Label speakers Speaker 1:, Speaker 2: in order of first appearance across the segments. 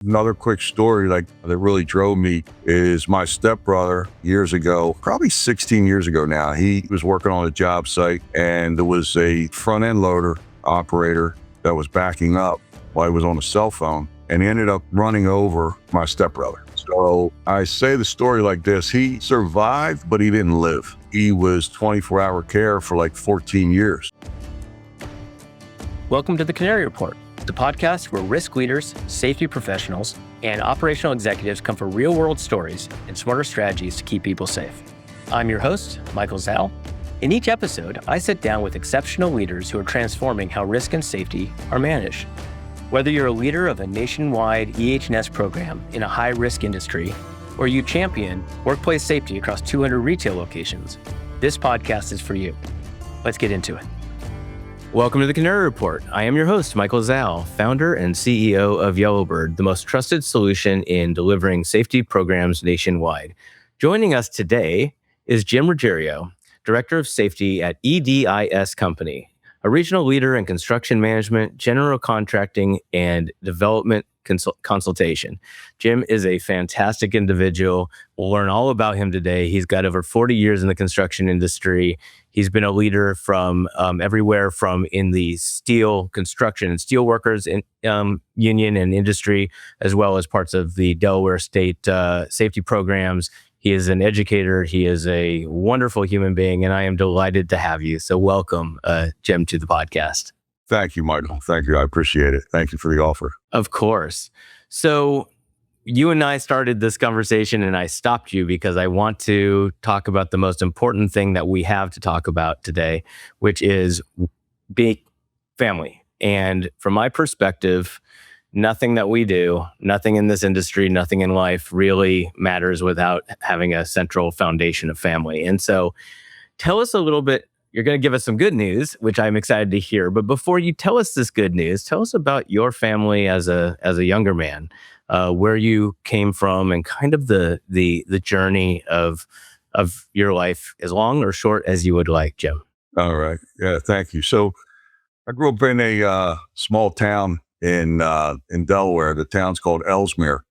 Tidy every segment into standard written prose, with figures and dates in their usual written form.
Speaker 1: Another quick story that really drove me is my stepbrother years ago, probably 16 years ago now. He was working on a job site and there was a front end loader operator that was backing up while he was on a cell phone, and he ended up running over my stepbrother. So I say the story like this: he survived, but he didn't live. He was 24-hour care for like 14 years.
Speaker 2: Welcome to the Canary Report, the podcast where risk leaders, safety professionals, and operational executives come for real-world stories and smarter strategies to keep people safe. I'm your host, Michael Zell. In each episode, I sit down with exceptional leaders who are transforming how risk and safety are managed. Whether you're a leader of a nationwide EH&S program in a high-risk industry, or you champion workplace safety across 200 retail locations, this podcast is for you. Let's get into it. Welcome to the Canary Report. I am your host, Michael Zell, founder and CEO of Yellowbird, the most trusted solution in delivering safety programs nationwide. Joining us today is Jim Ruggiero, Director of Safety at EDIS Company, a regional leader in construction management, general contracting, and development consultation. Jim is a fantastic individual. We'll learn all about him today. He's got over 40 years in the construction industry. He's been a leader from everywhere from in the steel construction and steel workers in, union and industry, as well as parts of the Delaware state safety programs. He is an educator. He is a wonderful human being, and I am delighted to have you. So welcome, Jim, to the podcast.
Speaker 1: Thank you, Michael. Thank you. I appreciate it. Thank you for the offer.
Speaker 2: Of course. So you and I started this conversation, and I stopped you because I want to talk about the most important thing that we have to talk about today, which is being family. And from my perspective, nothing that we do, nothing in this industry, nothing in life really matters without having a central foundation of family. And so tell us a little bit. You're going to give us some good news, which I'm excited to hear. But before you tell us this good news, tell us about your family as a younger man, where you came from, and kind of the journey of your life, as long or short as you would like, Jim.
Speaker 1: All right. Yeah, thank you. So I grew up in a small town in Delaware. The town's called Ellesmere.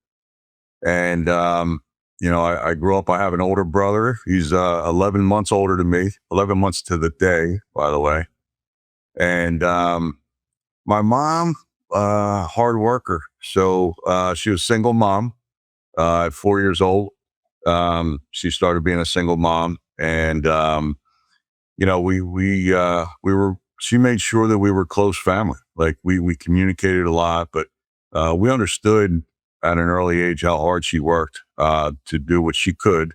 Speaker 1: And I grew up, I have an older brother. He's 11 months older than me, 11 months to the day, by the way. And my mom, hard worker. So she was a single mom at 4 years old. She started being a single mom. And, she made sure that we were close family. Like we communicated a lot, but we understood at an early age how hard she worked to do what she could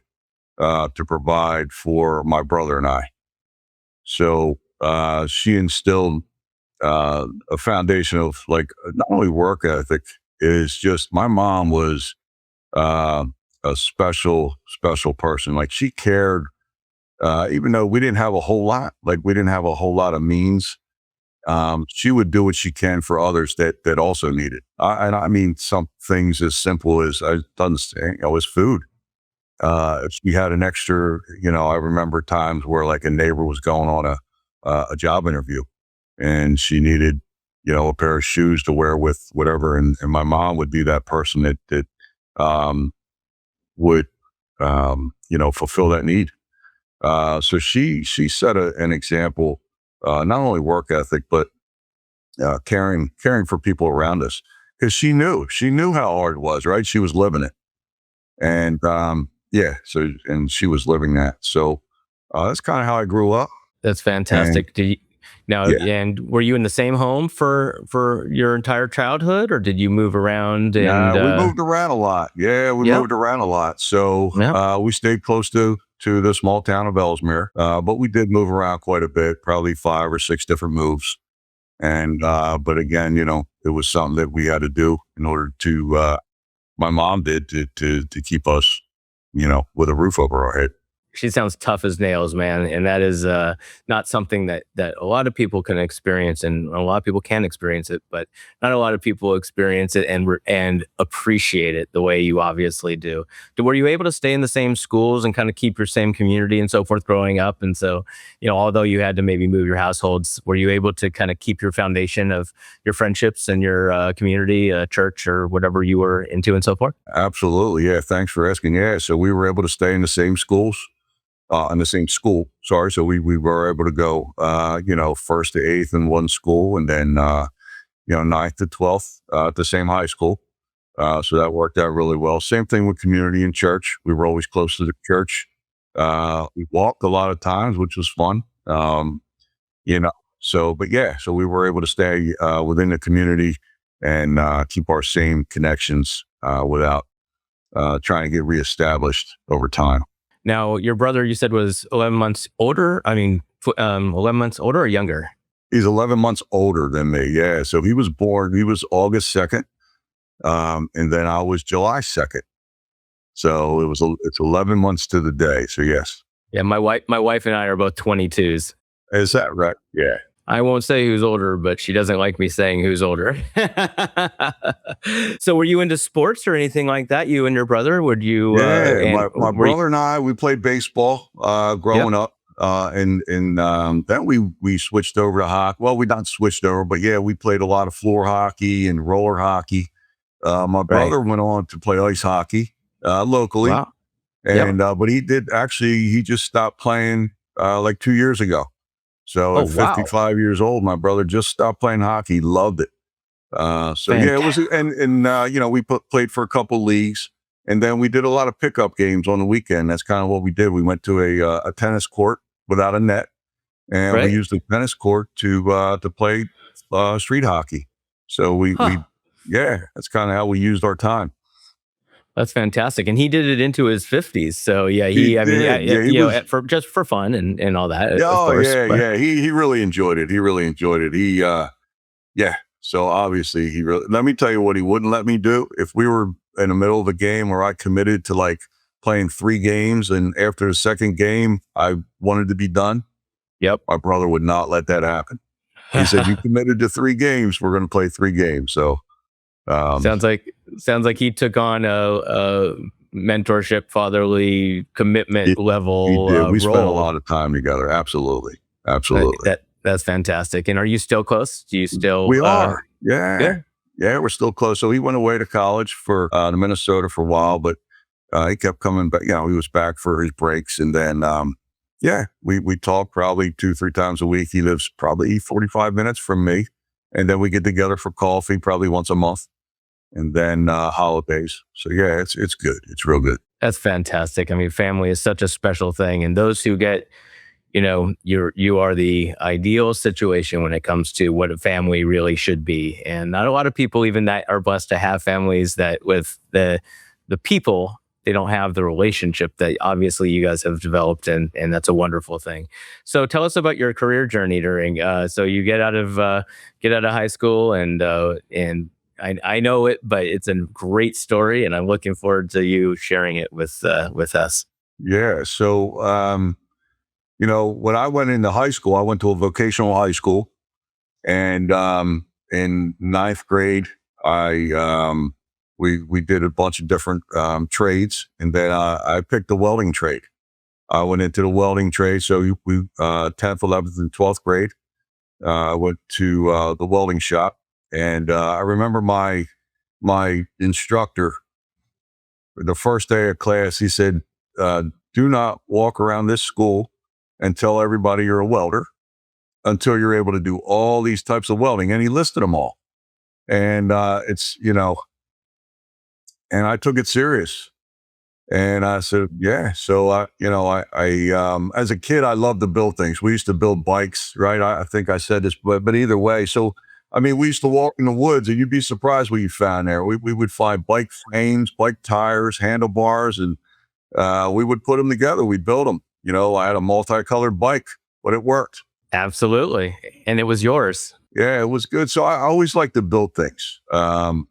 Speaker 1: to provide for my brother and I. So she instilled a foundation of not only work ethic, is just my mom was a special person. Like she cared, even though we didn't have a whole lot, we didn't have a whole lot of means. She would do what she can for others that also need it. And I mean, some things as simple as as food. If she had an extra, I remember times where a neighbor was going on a job interview and she needed, a pair of shoes to wear with whatever. And my mom would be that person that would, fulfill that need. So she set an example. Not only work ethic, but caring for people around us, because she knew how hard it was, right? She was living it. And and she was living that. So that's kind of how I grew up.
Speaker 2: That's fantastic. And were you in the same home for your entire childhood, or did you move around?
Speaker 1: We moved around a lot. Yeah, moved around a lot. So we stayed close to the small town of Ellesmere, but we did move around quite a bit, probably 5 or 6 different moves. And but again, it was something that we had to do in order to my mom did to keep us, with a roof over our head.
Speaker 2: She sounds tough as nails, man, and that is not something that a lot of people can experience, and a lot of people can experience it, but not a lot of people experience it and appreciate it the way you obviously do. Were you able to stay in the same schools and kind of keep your same community and so forth growing up? And so, although you had to maybe move your households, were you able to kind of keep your foundation of your friendships and your community, church, or whatever you were into and so forth?
Speaker 1: Absolutely. Yeah. Thanks for asking. Yeah. So we were able to stay in the same schools, in the same school. Sorry. So we were able to go, first to eighth in one school, and then, ninth to 12th at the same high school. So that worked out really well. Same thing with community and church. We were always close to the church. We walked a lot of times, which was fun. You know, so we were able to stay within the community and keep our same connections without trying to get reestablished over time.
Speaker 2: Now, your brother, you said, was 11 months older. 11 months older or younger?
Speaker 1: He's 11 months older than me. Yeah. So he was August 2nd. And then I was July 2nd. So it's 11 months to the day. So yes.
Speaker 2: Yeah, my wife and I are both 22s.
Speaker 1: Is that right? Yeah.
Speaker 2: I won't say who's older, but she doesn't like me saying who's older. So were you into sports or anything like that? You and your brother? Would you?
Speaker 1: Yeah, my brother and I, we played baseball growing up. And then we switched over to hockey. Well, we not switched over, but yeah, we played a lot of floor hockey and roller hockey. My brother went on to play ice hockey locally.
Speaker 2: Wow.
Speaker 1: And but he just stopped playing like 2 years ago. So at 55 years old, my brother just stopped playing hockey. Loved it. Yeah, it was, and we played for a couple leagues, and then we did a lot of pickup games on the weekend. That's kind of what we did. We went to a tennis court without a net, and we used the tennis court to play street hockey. So that's kind of how we used our time.
Speaker 2: That's fantastic. And he did it into his 50s. So yeah, just for fun and all that.
Speaker 1: Oh, of course, yeah. He really enjoyed it. So obviously let me tell you what he wouldn't let me do. If we were in the middle of a game where I committed to like playing 3 games, and after the second game, I wanted to be done.
Speaker 2: Yep.
Speaker 1: My brother would not let that happen. He said, you committed to 3 games. We're going to play 3 games. So,
Speaker 2: sounds like he took on a mentorship, fatherly commitment level.
Speaker 1: We spent a
Speaker 2: role.
Speaker 1: lot of time together. Absolutely.
Speaker 2: That's fantastic. And are you still close? Do you still?
Speaker 1: We are. Yeah, we're still close. So he went away to college for to Minnesota for a while, but he kept coming back. He was back for his breaks, and then we talk probably 2-3 times a week. He lives probably 45 minutes from me, and then we get together for coffee probably once a month. And then holidays. So yeah, it's good. It's real good.
Speaker 2: That's fantastic. I mean, family is such a special thing, and those who get, you are the ideal situation when it comes to what a family really should be. And not a lot of people even that are blessed to have families that with the people, they don't have the relationship that obviously you guys have developed, and that's a wonderful thing. So tell us about your career journey during. So you get out of high school, and I know it, but it's a great story, and I'm looking forward to you sharing it with us.
Speaker 1: Yeah. So, when I went into high school, I went to a vocational high school, and in 9th grade, we did a bunch of different trades, and then I picked the welding trade. I went into the welding trade. So we 10th, 11th, and 12th grade, I went to the welding shop. And I remember my instructor, the first day of class, he said, do not walk around this school and tell everybody you're a welder until you're able to do all these types of welding. And he listed them all. And and I took it serious. And I said, yeah. So I as a kid, I loved to build things. We used to build bikes, right? I think I said this, but either way. So we used to walk in the woods, and you'd be surprised what you found there. We would find bike frames, bike tires, handlebars, and we would put them together. We'd build them. I had a multicolored bike, but it worked.
Speaker 2: Absolutely. And it was yours.
Speaker 1: Yeah, it was good. So I always like to build things. And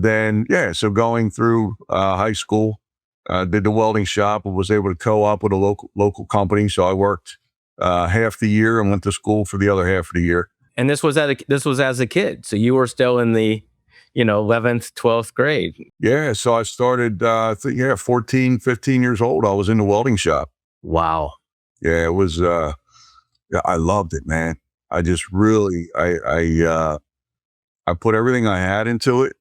Speaker 1: then, so going through high school, did the welding shop and was able to co-op with a local company. So I worked half the year and went to school for the other half of the year.
Speaker 2: And this was as a kid, so you were still in the 11th, 12th grade.
Speaker 1: Yeah, so I started 14, 15 years old. I was in the welding shop.
Speaker 2: Wow.
Speaker 1: Yeah, it was I loved it, man. I just really I put everything I had into it,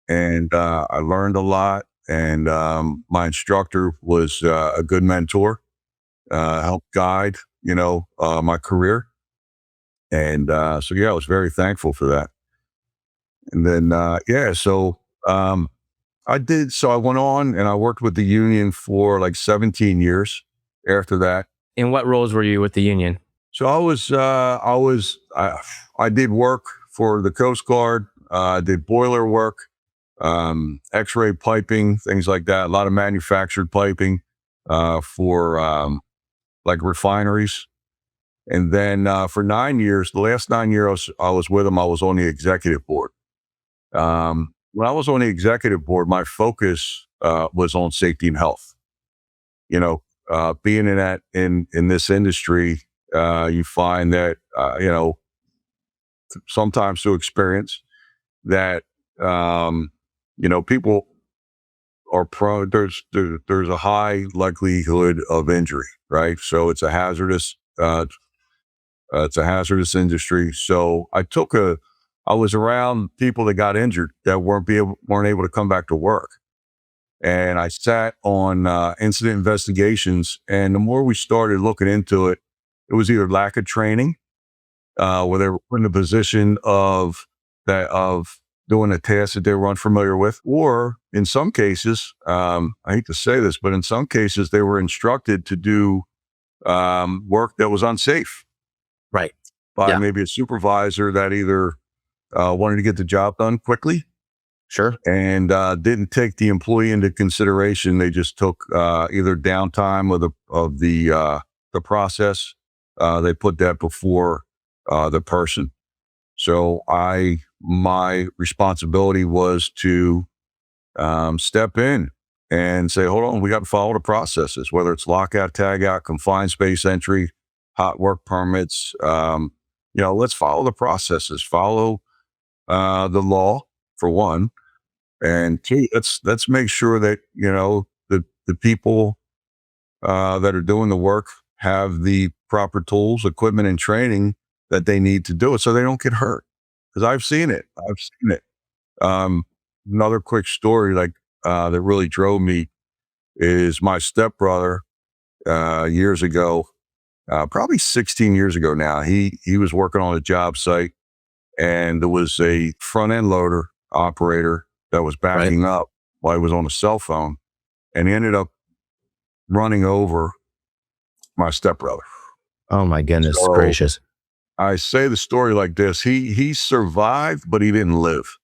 Speaker 1: and I learned a lot. And my instructor was a good mentor, helped guide my career. And so yeah, I was very thankful for that. And then so I went on and I worked with the union for like 17 years after that.
Speaker 2: In what roles were you with the union?
Speaker 1: So I did work for the Coast Guard. I did boiler work, X-ray piping, things like that. A lot of manufactured piping for like refineries. And then for 9 years, the last 9 years I was with them, I was on the executive board. When I was on the executive board, my focus was on safety and health. Being in this industry, you find that sometimes through experience that people are prone. There's a high likelihood of injury, right? So it's a hazardous industry. So I was around people that got injured that weren't able to come back to work. And I sat on incident investigations. And the more we started looking into it, it was either lack of training, where they were put in a position of doing a task that they were unfamiliar with, or in some cases, I hate to say this, but in some cases they were instructed to do work that was unsafe,
Speaker 2: Right.
Speaker 1: by
Speaker 2: Yeah.
Speaker 1: maybe a supervisor that either wanted to get the job done quickly,
Speaker 2: Sure.
Speaker 1: and didn't take the employee into consideration. They just took either downtime of the process. They put that before the person. So my responsibility was to step in and say, hold on, we got to follow the processes, whether it's lockout, tagout, confined space entry, hot work permits. Let's follow the processes, follow the law for one, and two, let's make sure that the people that are doing the work have the proper tools, equipment, and training that they need to do it, so they don't get hurt. Because I've seen it. Um, Another quick story, that really drove me, is my stepbrother years ago, probably 16 years ago now. He was working on a job site, and there was a front end loader operator that was backing up while he was on a cell phone, and he ended up running over my stepbrother.
Speaker 2: Oh my goodness
Speaker 1: So
Speaker 2: gracious.
Speaker 1: I say the story like this: he survived, but he didn't live.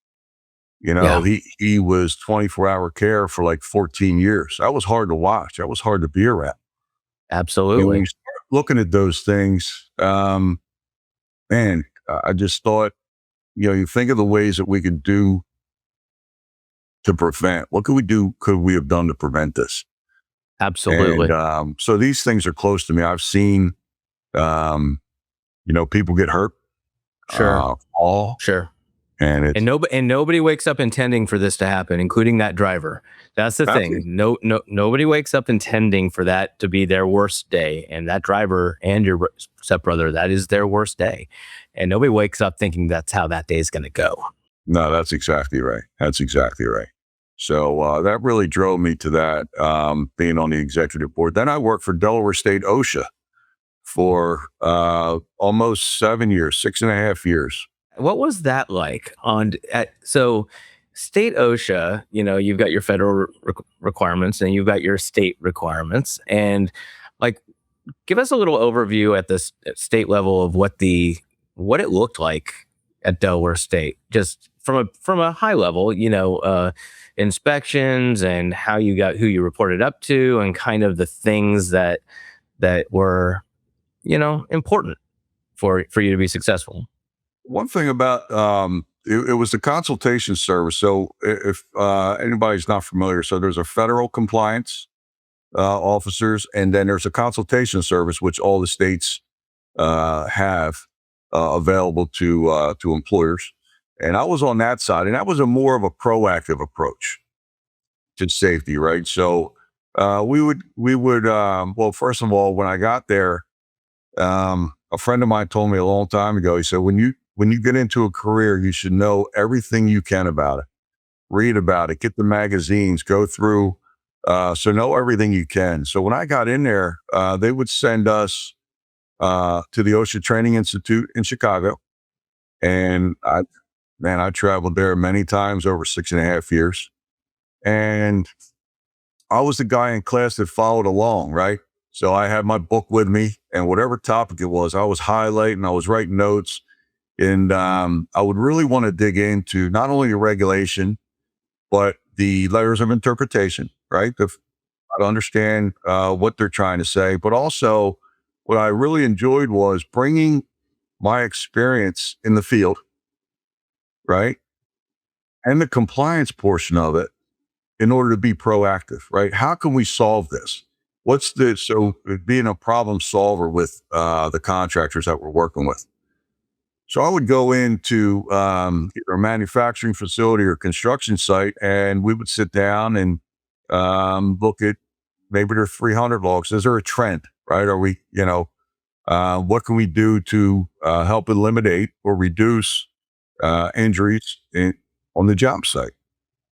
Speaker 2: Yeah.
Speaker 1: He was 24-hour care for like 14 years. That was hard to watch. That was hard to be around. And when
Speaker 2: Absolutely.
Speaker 1: you start looking at those things, man, I just thought, you think of the ways that we could do to prevent. What could we have done to prevent this?
Speaker 2: Absolutely.
Speaker 1: And so these things are close to me. I've seen, people get hurt,
Speaker 2: Sure.
Speaker 1: fall,
Speaker 2: Sure.
Speaker 1: and it's
Speaker 2: And nobody wakes up intending for this to happen, including that driver. That's the thing. Nobody wakes up intending for that to be their worst day. And that driver and your stepbrother, that is their worst day. And nobody wakes up thinking that's how that day is going to go.
Speaker 1: No, that's exactly right. That's exactly right. So that really drove me to that, being on the executive board. Then I worked for Delaware State OSHA for almost 7 years, 6.5 years.
Speaker 2: What was that like? So state OSHA, you've got your federal requirements and you've got your state requirements. And like, give us a little overview at the state level of what it looked like at Delaware State, just from a high level, inspections and who you reported up to, and kind of the things that were, important for you to be successful.
Speaker 1: One thing about it was the consultation service. So if anybody's not familiar, so there's a federal compliance officers, and then there's a consultation service, which all the states have available to employers. And I was on that side, and that was a more of a proactive approach to safety, right? So well, first of all, when I got there, a friend of mine told me a long time ago. He said, when you get into a career, you should know everything you can about it. Read about it, get the magazines, go through. So know everything you can. So when I got in there, they would send us to the OSHA Training Institute in Chicago, and I traveled there many times over 6.5 years, and I was the guy in class that followed along, right? So I had my book with me, and whatever topic it was, I was highlighting, I was writing notes, and I would really want to dig into not only the regulation but the layers of interpretation, right? To try to understand what they're trying to say, but also what I really enjoyed was bringing my experience in the field, right, and the compliance portion of it in order to be proactive, right? How can we solve this? Being a problem solver with the contractors that we're working with. So I would go into either a manufacturing facility or construction site, and we would sit down and look at maybe there are 300 logs. Is there a trend, right? Are we, what can we do to help eliminate or reduce injuries on the job site?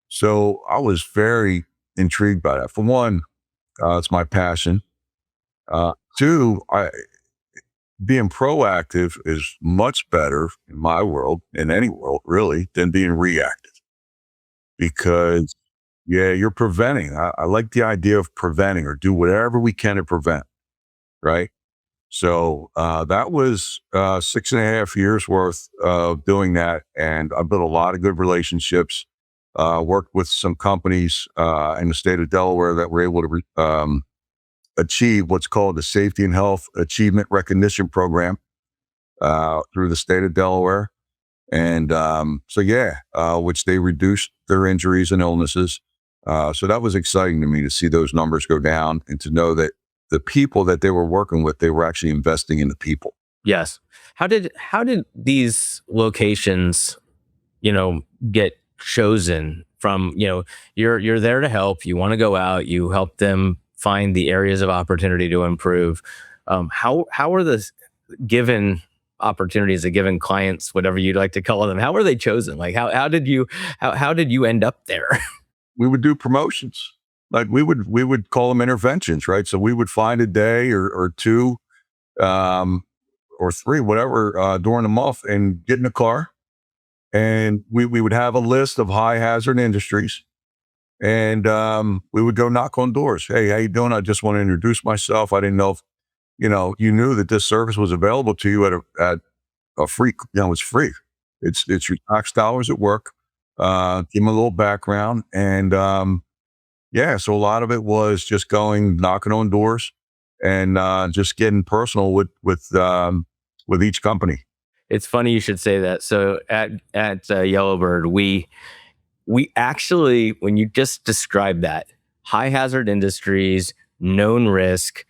Speaker 1: So I was very intrigued by that. For one, it's my passion. Two, being proactive is much better in my world, in any world really, than being reactive because, yeah, you're preventing. I like the idea of preventing or do whatever we can to prevent, right? So that was 6.5 years worth of doing that. And I built a lot of good relationships, worked with some companies in the state of Delaware that were able to achieve what's called the Safety and Health Achievement Recognition Program through the state of Delaware. And which they reduced their injuries and illnesses. So that was exciting to me to see those numbers go down and to know that the people that they were working with, they were actually investing in the people.
Speaker 2: Yes. How did these locations, get chosen from, you're there to help, you want to go out, you help them find the areas of opportunity to improve. How are the given opportunities, the given clients, whatever you'd like to call them, how are they chosen? Like how did you end up there?
Speaker 1: We would do promotions. Like we would call them interventions, right? So we would find a day or two or three, whatever, during the month and get in a car. And we would have a list of high hazard industries. And we would go knock on doors. Hey, how you doing? I just want to introduce myself. I didn't know if, you knew that this service was available to you at a free, it's free. It's your tax dollars at work. Give them a little background. And so a lot of it was just going, knocking on doors and just getting personal with each company.
Speaker 2: It's funny you should say that. So at Yellowbird, we actually, when you just described that, high hazard industries, known risk,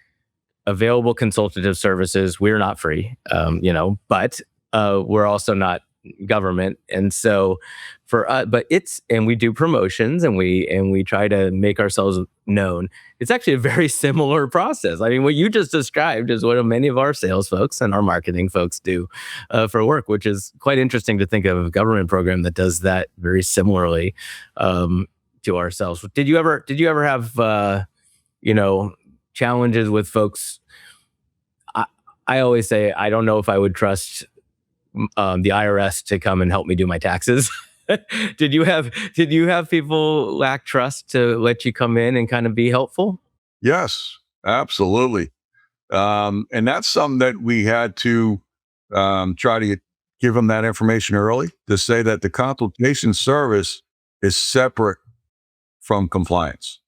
Speaker 2: available consultative services, we're not free, but we're also not government. And so for us, and we do promotions and we try to make ourselves known. It's actually a very similar process. I mean, what you just described is what many of our sales folks and our marketing folks do for work, which is quite interesting to think of a government program that does that very similarly to ourselves. Did you ever have challenges with folks? I always say I don't know if I would trust the IRS to come and help me do my taxes. Did you have people lack trust to let you come in and kind of be helpful?
Speaker 1: Yes, absolutely. And that's something that we had to try to give them that information early to say that the consultation service is separate from compliance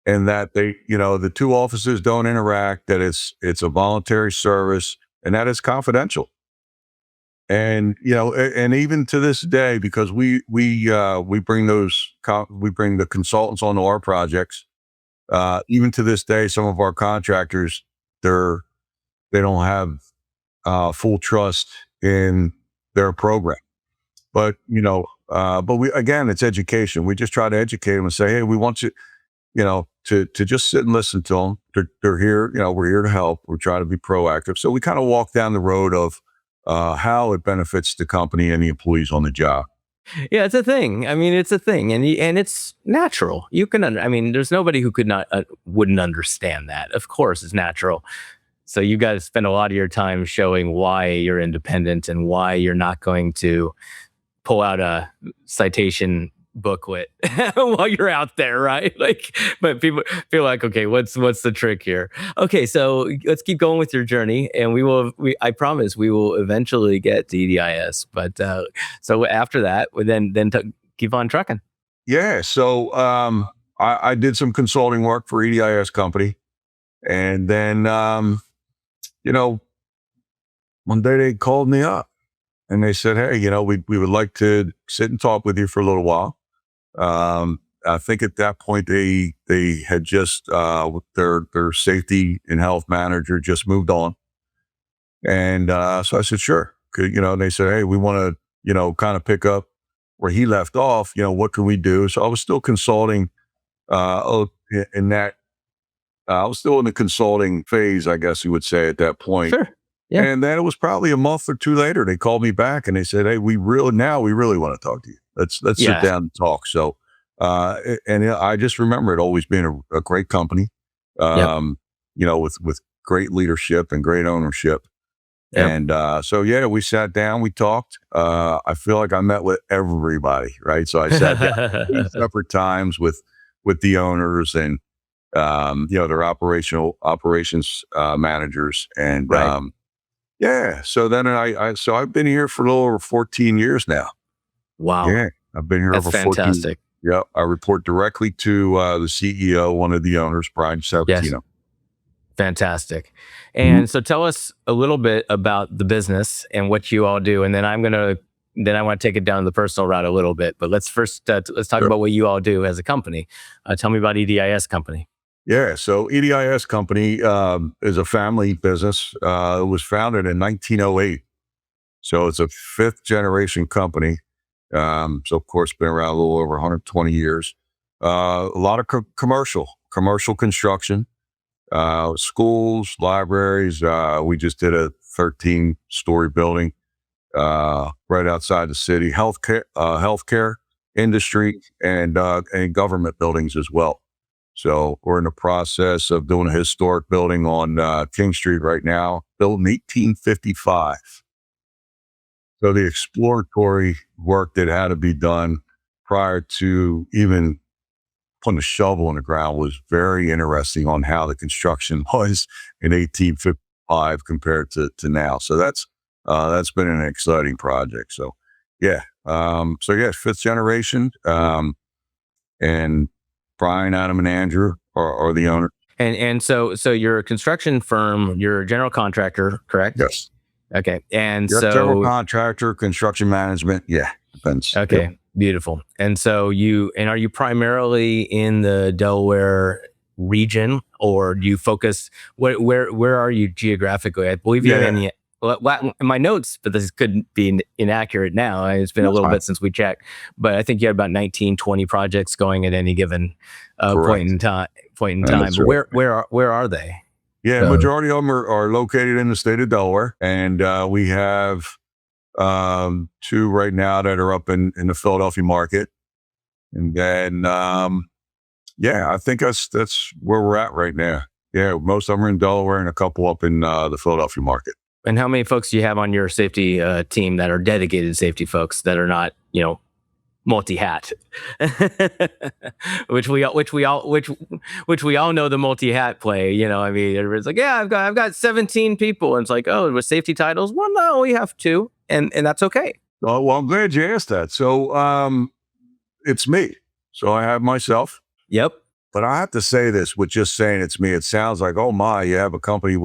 Speaker 1: and that the two offices don't interact, that it's a voluntary service and that it's confidential. And and even to this day, because we bring we bring the consultants onto our projects. Even to this day, some of our contractors, they don't have full trust in their program. But but we, again, it's education. We just try to educate them and say, hey, we want you, to just sit and listen to them. They're here. We're here to help. We're trying to be proactive. So we kind of walk down the road of how it benefits the company and the employees on the job.
Speaker 2: Yeah, it's a thing. I mean, it's a thing, and it's natural. You can, I mean, there's nobody who could not wouldn't understand that. Of course, it's natural. So you guys spend a lot of your time showing why you're independent and why you're not going to pull out a citation booklet while you're out there, right? Like, but people feel like, okay, what's the trick here? Okay, so let's keep going with your journey, and I promise we will eventually get to EDIS. But so after that, keep on trucking.
Speaker 1: Yeah. So I did some consulting work for EDIS company, and then you know, one day they called me up and they said, hey, we would like to sit and talk with you for a little while. I think at that point they had just their safety and health manager just moved on, and so I said sure. And they said, hey, we want to kind of pick up where he left off. What can we do? So I was still consulting. In that I was still in the consulting phase, I guess you would say at that point.
Speaker 2: Sure. Yeah.
Speaker 1: And then it was probably a month or two later, they called me back and they said, hey, we really want to talk to you. Let's sit down and talk. So, I just remember it always being a great company, with great leadership and great ownership.
Speaker 2: Yep.
Speaker 1: And so, yeah, we sat down, we talked. I feel like I met with everybody, right? So I sat down 8 separate times with the owners and, their operations managers. And,
Speaker 2: Right.
Speaker 1: yeah. So then so I've been here for a little over 14 years now.
Speaker 2: Wow.
Speaker 1: Yeah. I've been here
Speaker 2: That's
Speaker 1: over 14.
Speaker 2: fantastic.
Speaker 1: Yeah. I report directly to the CEO, one of the owners, Brian Sabatino.
Speaker 2: Yes. Fantastic. And so tell us a little bit about the business and what you all do. And then I want to take it down the personal route a little bit, but let's first, let's talk about what you all do as a company. Tell me about EDIS company.
Speaker 1: Yeah. So EDIS company is a family business. It was founded in 1908. So it's a 5th generation company. So of course, been around a little over 120 years. A lot of commercial construction, schools, libraries. We just did a 13-story building right outside the city. Healthcare industry, and government buildings as well. So we're in the process of doing a historic building on King Street right now, built in 1855. So the exploratory work that had to be done prior to even putting a shovel in the ground was very interesting on how the construction was in 1855 compared to now. So that's been an exciting project. So yeah. 5th generation. And Brian, Adam, and Andrew are the owner.
Speaker 2: And so you're a construction firm, you're a general contractor, correct?
Speaker 1: Yes.
Speaker 2: Okay. And
Speaker 1: You're a general contractor, construction management. Yeah. Depends.
Speaker 2: Okay.
Speaker 1: Yep.
Speaker 2: Beautiful. And so are you primarily in the Delaware region, or do you focus, where are you geographically? I believe you have any, in my notes, but this could be inaccurate now. It's been a little bit since we checked, but I think you had about 19, 20 projects going at any given point in time. But where are they?
Speaker 1: Yeah, majority of them are located in the state of Delaware, and we have 2 right now that are up in the Philadelphia market, and then I think that's where we're at right now. Yeah, most of them are in Delaware, and a couple up in the Philadelphia market.
Speaker 2: And how many folks do you have on your safety team that are dedicated safety folks that are not, multi-hat? which we all know the multi-hat play. I mean, everybody's like, yeah, I've got 17 people, and it's like, oh, with safety titles, well, no, we have 2, and that's okay.
Speaker 1: Oh, well, I'm glad you asked that. So it's me. So I have myself.
Speaker 2: Yep.
Speaker 1: But I have to say this, with just saying it's me, it sounds like, oh my, you have a company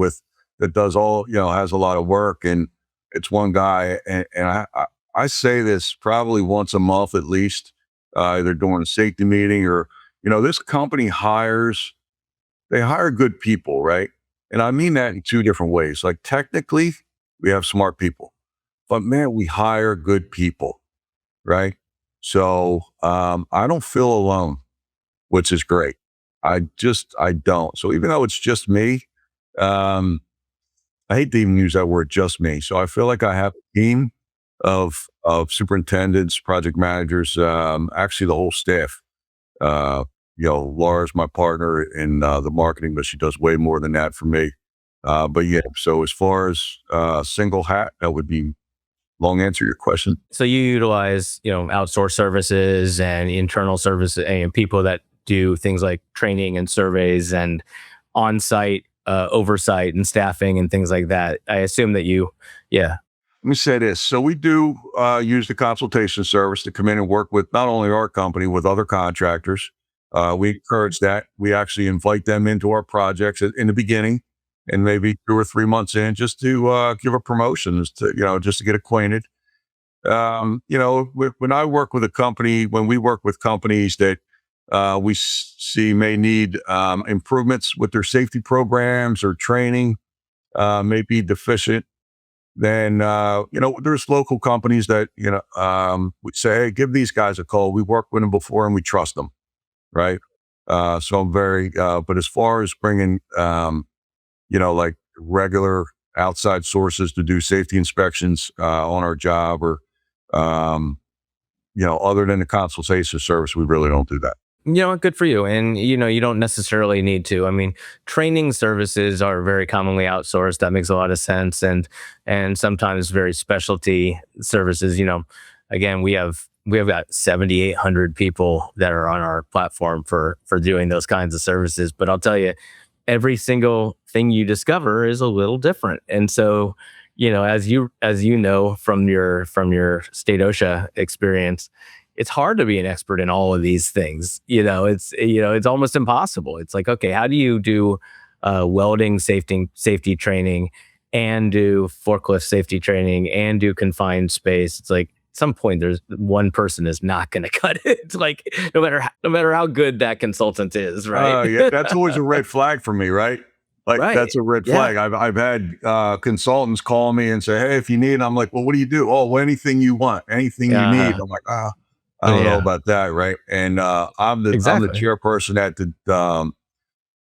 Speaker 1: that does all, has a lot of work. And It's one guy, and I say this probably once a month at least, either during a safety meeting or, this company they hire good people, right? And I mean that in two different ways. Like technically, we have smart people, but man, we hire good people, right? So I don't feel alone, which is great. I don't. So even though it's just me, um, I hate to even use that word, just me. So I feel like I have a team of superintendents, project managers, actually the whole staff. Uh, Laura's my partner in the marketing, but she does way more than that for me. But yeah, so as far as single hat, that would be long answer to your question.
Speaker 2: So you utilize, outsourced services and internal services and people that do things like training and surveys and on-site oversight and staffing and things like that. I assume that yeah.
Speaker 1: Let me say this. So we do use the consultation service to come in and work with not only our company, with other contractors. We encourage that. We actually invite them into our projects in the beginning and maybe 2 or 3 months in just to give a promotion, just to get acquainted. When I work with a company, when we work with companies that we see may need improvements with their safety programs or training, may be deficient, then there's local companies that we say, hey, give these guys a call. We worked with them before and we trust them, right? So I'm very but as far as bringing like regular outside sources to do safety inspections on our job, or other than the consultation service, we really don't do that.
Speaker 2: Good for you. And, you don't necessarily need to. I mean, training services are very commonly outsourced. That makes a lot of sense. And sometimes very specialty services, again, we have got 7,800 people that are on our platform for doing those kinds of services. But I'll tell you, every single thing you discover is a little different. And so, as you know from your state OSHA experience, it's hard to be an expert in all of these things. It's almost impossible. It's like, okay, how do you do welding safety training and do forklift safety training and do confined space? It's like at some point there's one person is not going to cut it. It's like no matter how good that consultant is, right?
Speaker 1: Yeah, that's always a red flag for me, right? Like
Speaker 2: Right.
Speaker 1: that's a red flag.
Speaker 2: Yeah.
Speaker 1: I've had consultants call me and say, hey, if you need, I'm like, well, what do you do? Oh, well, anything you want, anything you need. I'm like, I don't know about that, right? And I'm the
Speaker 2: Exactly.
Speaker 1: chairperson at the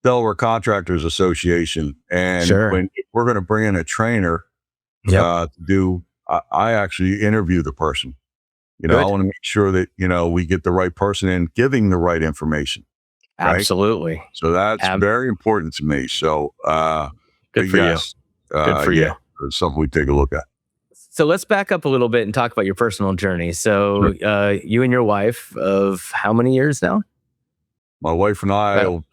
Speaker 1: Delaware Contractors Association, and
Speaker 2: Sure.
Speaker 1: if we're going to bring in a trainer
Speaker 2: Yep.
Speaker 1: to do, I actually interview the person. I
Speaker 2: Good.
Speaker 1: want to make sure that we get the right person in, giving the right information, right?
Speaker 2: Absolutely.
Speaker 1: So that's very important to me. So,
Speaker 2: Good for you. Good for you.
Speaker 1: It's something we take a look at.
Speaker 2: So let's back up a little bit and talk about your personal journey. So you and your wife of how many years now?
Speaker 1: My wife and I, it'll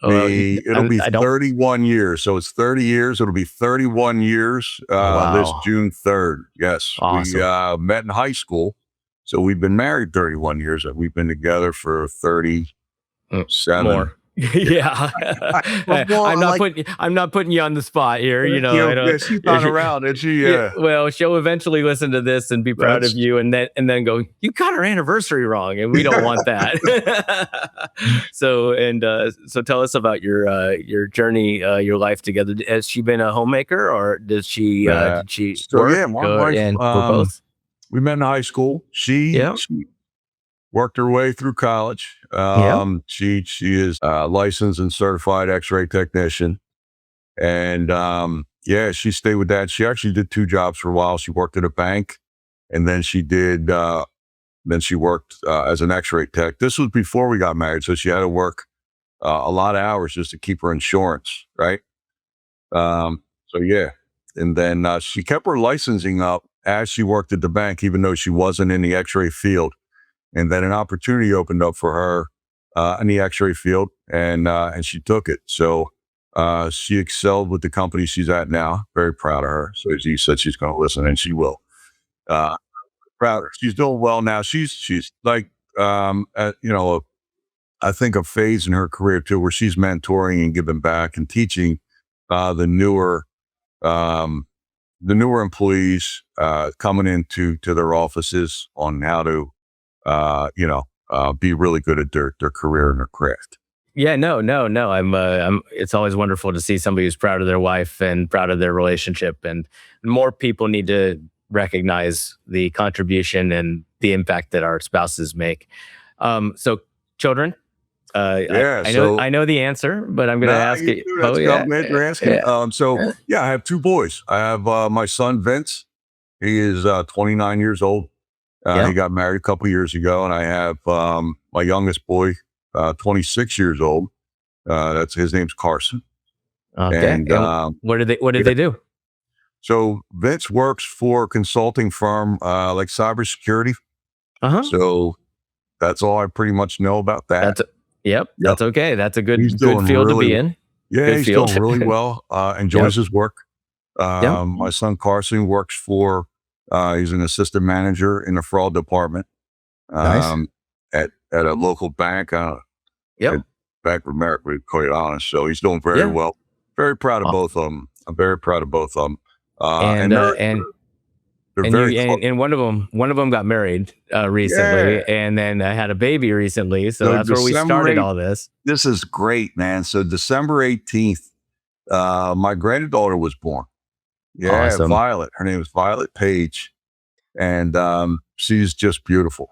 Speaker 1: be 31 years. So it's 30 years. It'll be 31 years this June 3rd. Yes.
Speaker 2: Awesome.
Speaker 1: We met in high school. So we've been married 31 years. And we've been together for 37.
Speaker 2: More. Yeah. I'm not putting you on the spot here.
Speaker 1: She's not around, and she.
Speaker 2: Well, she'll eventually listen to this and be proud of you, and then go, you got our anniversary wrong, and we don't want that. So tell us about your journey, your life together. Has she been a homemaker, or did she work?
Speaker 1: Yeah, my wife,
Speaker 2: and we're both.
Speaker 1: We met in high school. She worked her way through college. She is licensed and certified X-ray technician, and she stayed with that. She actually did 2 jobs for a while. She worked at a bank, and then she worked as an X-ray tech. This was before we got married, so she had to work a lot of hours just to keep her insurance, right? And then she kept her licensing up as she worked at the bank, even though she wasn't in the X-ray field. And then an opportunity opened up for her in the X-ray field, and she took it. So she excelled with the company she's at now. Very proud of her. So she said she's going to listen, and she will. Proud of her. She's doing well now. She's like, I think a phase in her career too, where she's mentoring and giving back and teaching the newer the newer employees coming into their offices on how to, be really good at their career and their craft.
Speaker 2: Yeah, no. I'm. It's always wonderful to see somebody who's proud of their wife and proud of their relationship, and more people need to recognize the contribution and the impact that our spouses make. So, children,
Speaker 1: Yeah.
Speaker 2: I
Speaker 1: So
Speaker 2: know the answer, but I'm going to
Speaker 1: no,
Speaker 2: ask
Speaker 1: you
Speaker 2: it.
Speaker 1: do.
Speaker 2: Oh
Speaker 1: That's
Speaker 2: yeah,
Speaker 1: compliment you're asking.
Speaker 2: yeah,
Speaker 1: So
Speaker 2: yeah,
Speaker 1: yeah, I have two boys. I have my son Vince. He is 29 years old.
Speaker 2: yeah.
Speaker 1: He got married a couple years ago, and I have my youngest boy, 26 years old. That's his name's Carson.
Speaker 2: Okay.
Speaker 1: And
Speaker 2: And what did
Speaker 1: yeah,
Speaker 2: they do?
Speaker 1: so Vince works for a consulting firm like cybersecurity.
Speaker 2: Uh huh.
Speaker 1: So that's all I pretty much know about that.
Speaker 2: That's yep.
Speaker 1: Yep.
Speaker 2: That's okay. That's a
Speaker 1: He's
Speaker 2: good
Speaker 1: doing
Speaker 2: field to
Speaker 1: really,
Speaker 2: be in.
Speaker 1: yeah,
Speaker 2: Good
Speaker 1: he's doing
Speaker 2: field.
Speaker 1: really well. Enjoys
Speaker 2: Yep.
Speaker 1: his work.
Speaker 2: Yep.
Speaker 1: My son Carson works for, he's an assistant manager in the fraud department
Speaker 2: Nice.
Speaker 1: um, at a local bank,
Speaker 2: Yep.
Speaker 1: at Bank of America, to be quite honest. So he's doing very
Speaker 2: Yeah.
Speaker 1: well. Very proud of
Speaker 2: Uh,
Speaker 1: both of them. I'm very proud of both of them.
Speaker 2: and
Speaker 1: And
Speaker 2: uh, and
Speaker 1: they're
Speaker 2: and
Speaker 1: very
Speaker 2: you
Speaker 1: close.
Speaker 2: and one of them got married
Speaker 1: Yeah.
Speaker 2: recently, and then I had a baby recently. So
Speaker 1: So
Speaker 2: that's where we
Speaker 1: December
Speaker 2: started
Speaker 1: 8th,
Speaker 2: all this.
Speaker 1: this is great, man. So December 18th, my granddaughter was born. Yeah,
Speaker 2: Awesome.
Speaker 1: Violet. Her name is Violet Page. And she's just beautiful.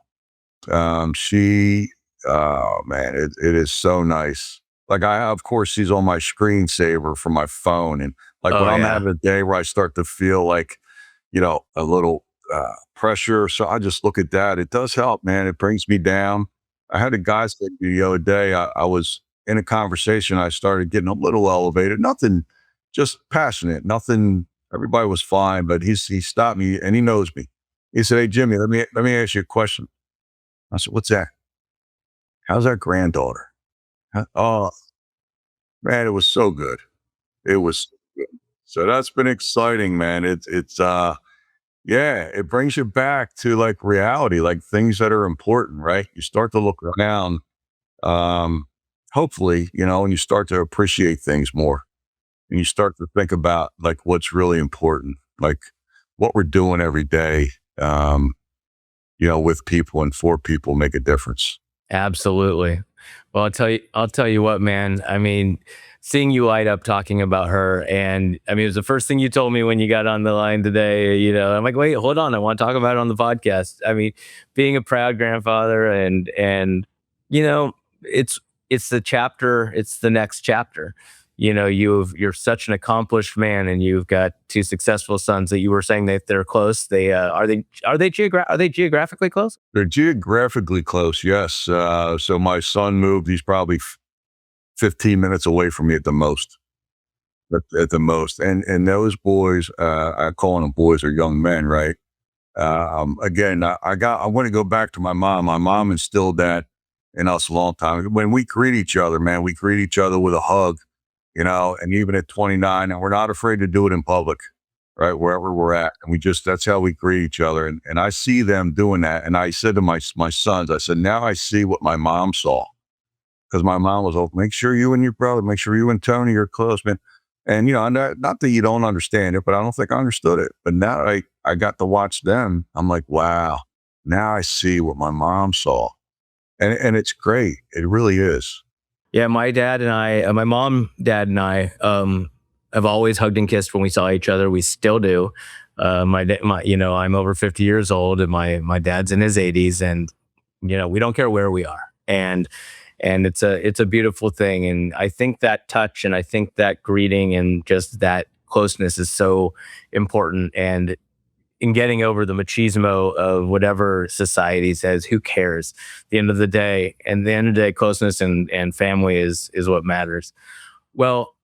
Speaker 1: She, oh man, it is so nice. Like of course, she's on my screensaver for my phone. And like when
Speaker 2: Oh
Speaker 1: I'm
Speaker 2: yeah.
Speaker 1: having a day where I start to feel like, a little pressure. So I just look at that. It does help, man. It brings me down. I had a guy say to me the other day, I was in a conversation. I started getting a little elevated, nothing, just passionate, nothing. Everybody was fine, but he stopped me and he knows me. He said, "Hey, Jimmy, let me ask you a question." I said, "What's that? How's our granddaughter?" Oh, man, it was so good. It was so good. So that's been exciting, man. It's yeah, it brings you back to like reality, like things that are important, right? You start to look around, um, hopefully, and you start to appreciate things more, and you start to think about like what's really important, like what we're doing every day. Um, with people and for people make a difference.
Speaker 2: Absolutely. Well, I'll tell you what, man. I mean, seeing you light up talking about her, and I mean, it was the first thing you told me when you got on the line today. I'm like, wait, hold on, I want to talk about it on the podcast. I mean, being a proud grandfather, and you know, it's it's the chapter, it's the next chapter. You're such an accomplished man, and you've got two successful sons that you were saying that they're close. Are they geographically close?
Speaker 1: They're geographically close, yes. So my son moved. He's probably 15 minutes away from me at the most. At the most, and those boys, I call them boys or young men, right? Again, I want to go back to my mom. My mom instilled that in us a long time. When we greet each other, man, we greet each other with a hug, and even at 29, and we're not afraid to do it in public, right? Wherever we're at. And that's how we greet each other. And I see them doing that. And I said to my sons, I said, now I see what my mom saw. Because my mom was, oh, make sure you and your brother, make sure you and Tony are close, man. And, not that you don't understand it, but I don't think I understood it. But now I got to watch them. I'm like, wow, now I see what my mom saw. And it's great. It really is.
Speaker 2: Yeah, my mom, dad, and I have always hugged and kissed when we saw each other. We still do. I'm over 50 years old, and my dad's in his 80s, and we don't care where we are, and it's a beautiful thing. And I think that touch, and I think that greeting, and just that closeness is so important. And in getting over the machismo of whatever society says, who cares? At the end of the day, closeness and family is what matters. Well,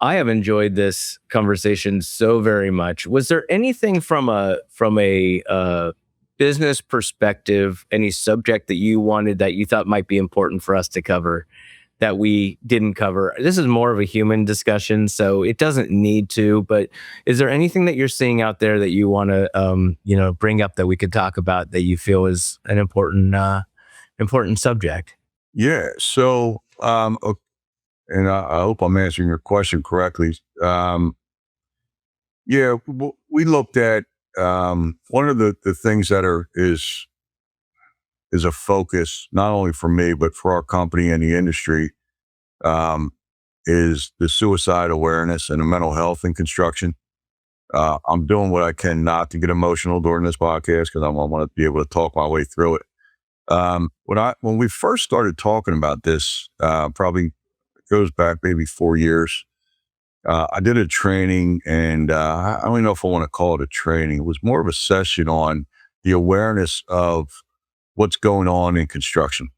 Speaker 2: I have enjoyed this conversation so very much. Was there anything from a business perspective, any subject that you thought might be important for us to cover that we didn't cover? This is more of a human discussion, so it doesn't need to. But is there anything that you're seeing out there that you want to, bring up that we could talk about that you feel is an important subject?
Speaker 1: Yeah. So, and I hope I'm answering your question correctly. Yeah, we looked at one of the things that is a focus not only for me but for our company and the industry, um, is the suicide awareness and the mental health in construction. I'm doing what I can not to get emotional during this podcast because I want to be able to talk my way through it. When we first started talking about this, probably goes back maybe 4 years. I did a training, and I don't even know if I want to call it a training. It was more of a session on the awareness of what's going on in construction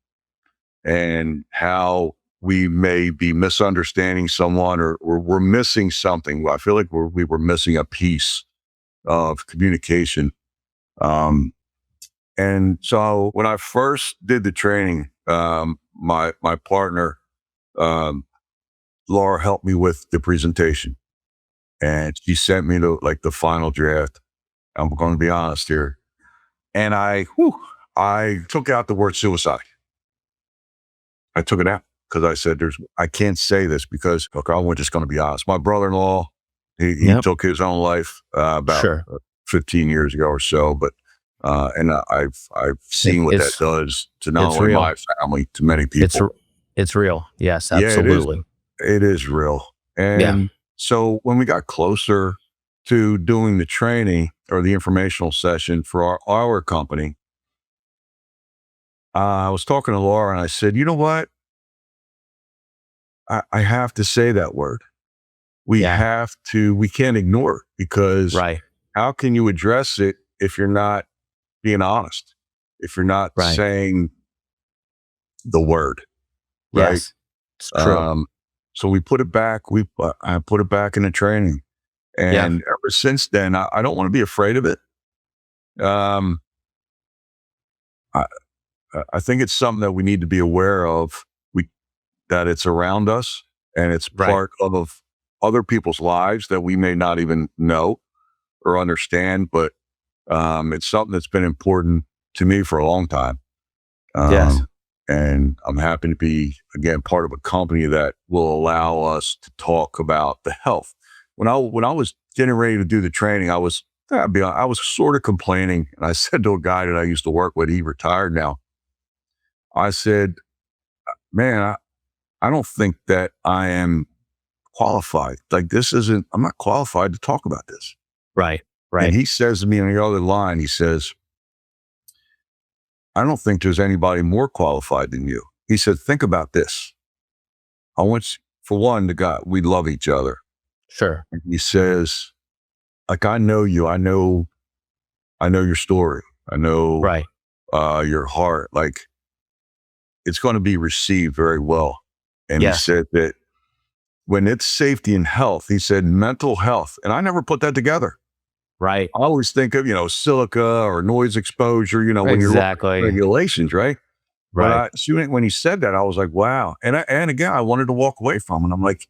Speaker 1: and how we may be misunderstanding someone or we're missing something. I feel like we were missing a piece of communication. Um, and so when I first did the training, my partner, um, Laura, helped me with the presentation, and she sent me the final draft. I'm going to be honest here, and I took out the word suicide. I took it out because I said, I can't say this because, look, I'm just going to be honest. My brother-in-law, he
Speaker 2: Yep.
Speaker 1: took his own life about
Speaker 2: Sure.
Speaker 1: 15 years ago or so, but and I've seen what that
Speaker 2: It's
Speaker 1: does to not
Speaker 2: it's
Speaker 1: only
Speaker 2: real.
Speaker 1: my family, to many
Speaker 2: It's
Speaker 1: people.
Speaker 2: it's real. Yes,
Speaker 1: Yeah, it is.
Speaker 2: absolutely.
Speaker 1: It is real.
Speaker 2: Yeah.
Speaker 1: And so when we got closer to doing the training or the informational session for our company, I was talking to Laura and I said, you know what? I have to say that word.
Speaker 2: Yeah.
Speaker 1: We can't ignore it because
Speaker 2: Right.
Speaker 1: how can you address it if you're not being honest? If you're not
Speaker 2: Right.
Speaker 1: saying the word, right?
Speaker 2: Yes. It's true.
Speaker 1: Um, so we put it back. I put it back in the training.
Speaker 2: Yeah.
Speaker 1: And ever since then, I don't want to be afraid of it. Um, I, I think it's something that we need to be aware of. That it's around us and it's
Speaker 2: Right.
Speaker 1: part of other people's lives that we may not even know or understand. But it's something that's been important to me for a long time.
Speaker 2: Yes.
Speaker 1: And I'm happy to be again part of a company that will allow us to talk about the health. When I was getting ready to do the training, I was sort of complaining, and I said to a guy that I used to work with, he retired now. I said, "Man, I don't think that I am qualified. Like I'm not qualified to talk about this."
Speaker 2: Right.
Speaker 1: And
Speaker 2: Right.
Speaker 1: he says to me on the other line, he says, "I don't think there's anybody more qualified than you." He said, "Think about this. For one, the guy, we love each other."
Speaker 2: Sure.
Speaker 1: And he says, like, I know you. I know your story. I know
Speaker 2: Right.
Speaker 1: your heart. Like, it's going to be received very well. And he
Speaker 2: Yes.
Speaker 1: said that when it's safety and health, he said mental health. And I never put that together.
Speaker 2: Right.
Speaker 1: I always think of, silica or noise exposure, when you're looking at
Speaker 2: Exactly.
Speaker 1: regulations, right? But
Speaker 2: Right.
Speaker 1: when he said that, I was like, wow. And again, I wanted to walk away from it. I'm like,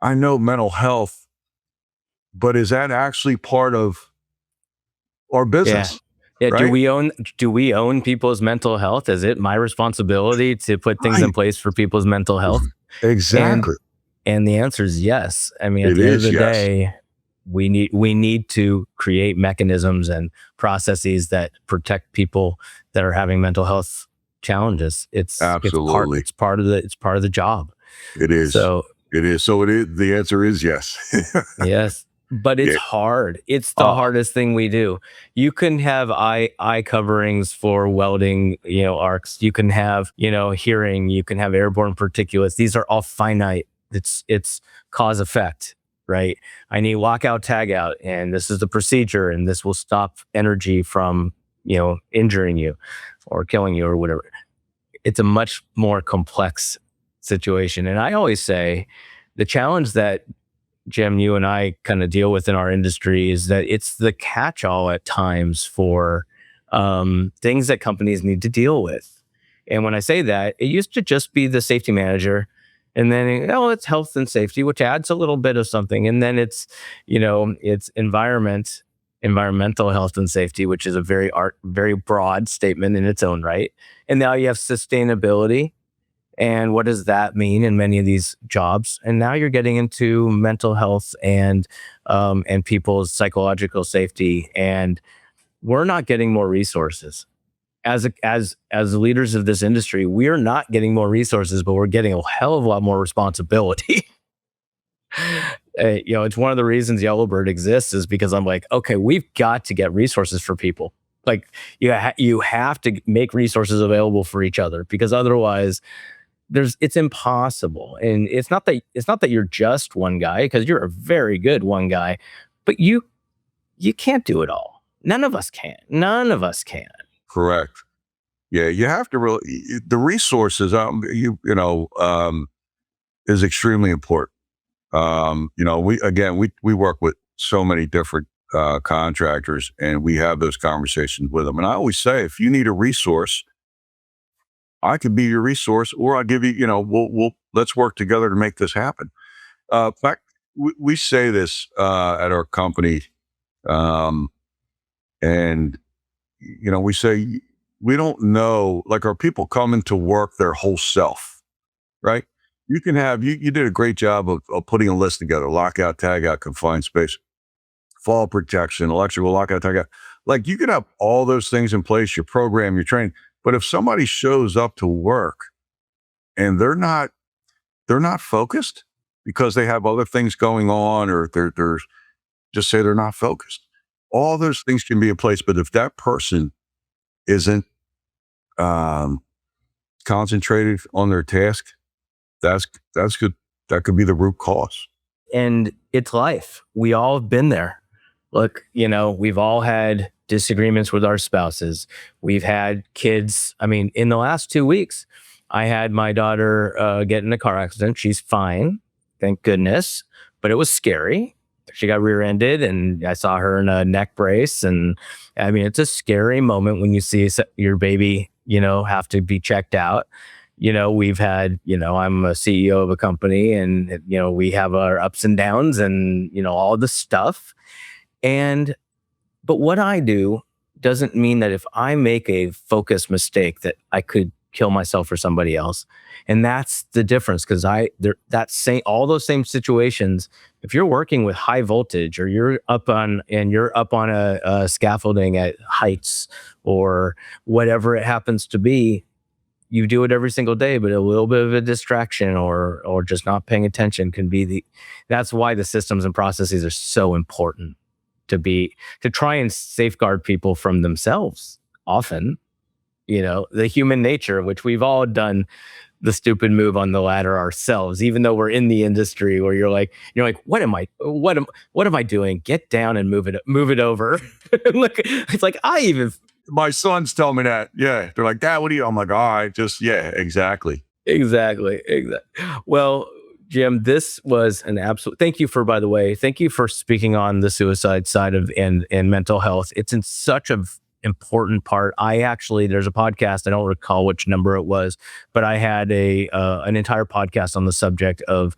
Speaker 1: I know mental health, but is that actually part of our
Speaker 2: Yeah.
Speaker 1: business?
Speaker 2: Yeah. Do
Speaker 1: Right?
Speaker 2: we own people's mental health? Is it my responsibility to put things in
Speaker 1: Right.
Speaker 2: place for people's mental health? And
Speaker 1: Exactly.
Speaker 2: and the answer is yes. I mean, at
Speaker 1: It
Speaker 2: the end of
Speaker 1: is.
Speaker 2: the
Speaker 1: Yes.
Speaker 2: day, we need to create mechanisms and processes that protect people that are having mental health challenges.
Speaker 1: Absolutely.
Speaker 2: It's part of the job.
Speaker 1: It is.
Speaker 2: So
Speaker 1: It is. So it is. The answer is yes.
Speaker 2: yes, but it's
Speaker 1: Yeah.
Speaker 2: hard. It's the
Speaker 1: Uh,
Speaker 2: hardest thing we do. You can have eye coverings for welding, arcs. You can have, hearing. You can have airborne particulates. These are all finite. It's cause effect, right? I need lockout, tag out, and this is the procedure, and this will stop energy from, injuring you or killing you or whatever. It's a much more complex situation, and I always say the challenge that Jim, you and I kind of deal with in our industry is that it's the catch-all at times for things that companies need to deal with. And when I say that, it used to just be the safety manager, and then it's health and safety, which adds a little bit of something, and then it's environmental health and safety, which is a very broad statement in its own right. And now you have sustainability, And what does that mean in many of these jobs? And now you're getting into mental health and people's psychological safety. And we're not getting more resources. As leaders of this industry, we're not getting more resources, but we're getting a hell of a lot more responsibility. It's one of the reasons Yellowbird exists is because I'm like, okay, we've got to get resources for people. Like you have to make resources available for each other, because otherwise it's impossible. And it's not that you're just one guy, because you're a very good one guy, but you can't do it all. None of us can.
Speaker 1: Correct. Yeah, you have to really, the resources, is extremely important. We work with so many different contractors, and we have those conversations with them. And I always say, if you need a resource, I could be your resource, or I'll give you, let's work together to make this happen. In fact, we say this at our company, and we say, we don't know, like, our people come into work their whole self, right? You can have, you did a great job of putting a list together: lockout, tagout, confined space, fall protection, electrical lockout, tagout. Like, you can have all those things in place, your program, your training. But if somebody shows up to work and they're not focused because they have other things going on, or they're just say they're not focused, all those things can be in place. But if that person isn't concentrated on their task, that's good. That could be the root cause.
Speaker 2: And it's life. We all have been there. Look, we've all had disagreements with our spouses. We've had kids. I mean, in the last 2 weeks, I had my daughter get in a car accident. She's fine, thank goodness, but it was scary. She got rear-ended, and I saw her in a neck brace. And I mean, it's a scary moment when you see your baby, have to be checked out. We've had, I'm a CEO of a company, and, we have our ups and downs and, all the stuff. But what I do doesn't mean that if I make a focused mistake that I could kill myself or somebody else. And that's the difference, because all those same situations, if you're working with high voltage, or you're up on a scaffolding at heights, or whatever it happens to be, you do it every single day, but a little bit of a distraction or just not paying attention can be that's why the systems and processes are so important to try and safeguard people from themselves. Often, the human nature, which we've all done the stupid move on the ladder ourselves, even though we're in the industry, where you're like, what am I doing? Get down and move it over. Look, it's like,
Speaker 1: my sons tell me that. Yeah. They're like, Dad, what do you? I'm like, all right, yeah, exactly.
Speaker 2: Exactly. Well, Jim, this was an absolute, thank you for speaking on the suicide side of and mental health. It's in such an important part. There's a podcast, I don't recall which number it was, but I had an entire podcast on the subject of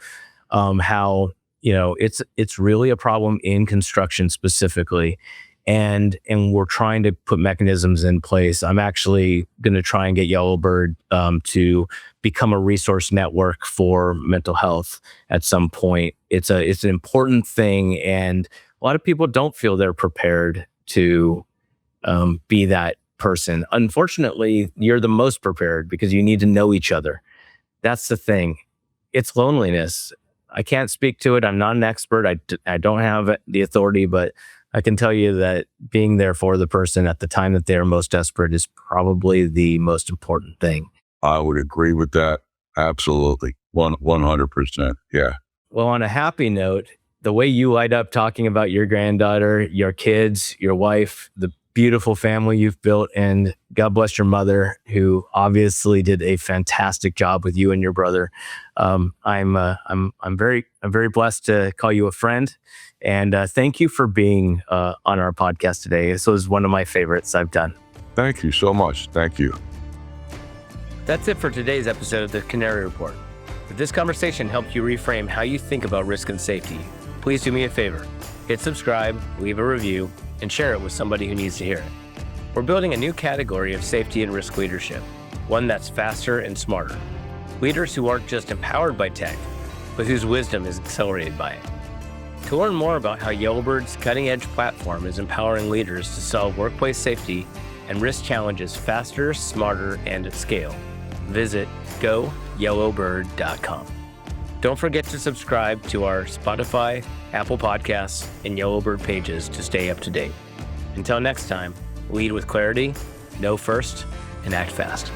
Speaker 2: how, it's really a problem in construction specifically. And we're trying to put mechanisms in place. I'm actually going to try and get Yellowbird to become a resource network for mental health at some point. It's an important thing, and a lot of people don't feel they're prepared to be that person. Unfortunately, you're the most prepared, because you need to know each other. That's the thing. It's loneliness. I can't speak to it. I'm not an expert. I don't have the authority, but I can tell you that being there for the person at the time that they're most desperate is probably the most important thing.
Speaker 1: I would agree with that. Absolutely. 100%. Yeah.
Speaker 2: Well, on a happy note, the way you light up talking about your granddaughter, your kids, your wife, the beautiful family you've built, and God bless your mother, who obviously did a fantastic job with you and your brother. I'm very blessed to call you a friend, and thank you for being on our podcast today. This was one of my favorites I've done.
Speaker 1: Thank you so much. Thank you.
Speaker 2: That's it for today's episode of the Canary Report. If this conversation helped you reframe how you think about risk and safety, please do me a favor. Hit subscribe, leave a review, and share it with somebody who needs to hear it. We're building a new category of safety and risk leadership, one that's faster and smarter. Leaders who aren't just empowered by tech, but whose wisdom is accelerated by it. To learn more about how Yellowbird's cutting-edge platform is empowering leaders to solve workplace safety and risk challenges faster, smarter, and at scale, visit goyellowbird.com. Don't forget to subscribe to our Spotify, Apple Podcasts, and Yellowbird pages to stay up to date. Until next time, lead with clarity, know first, and act fast.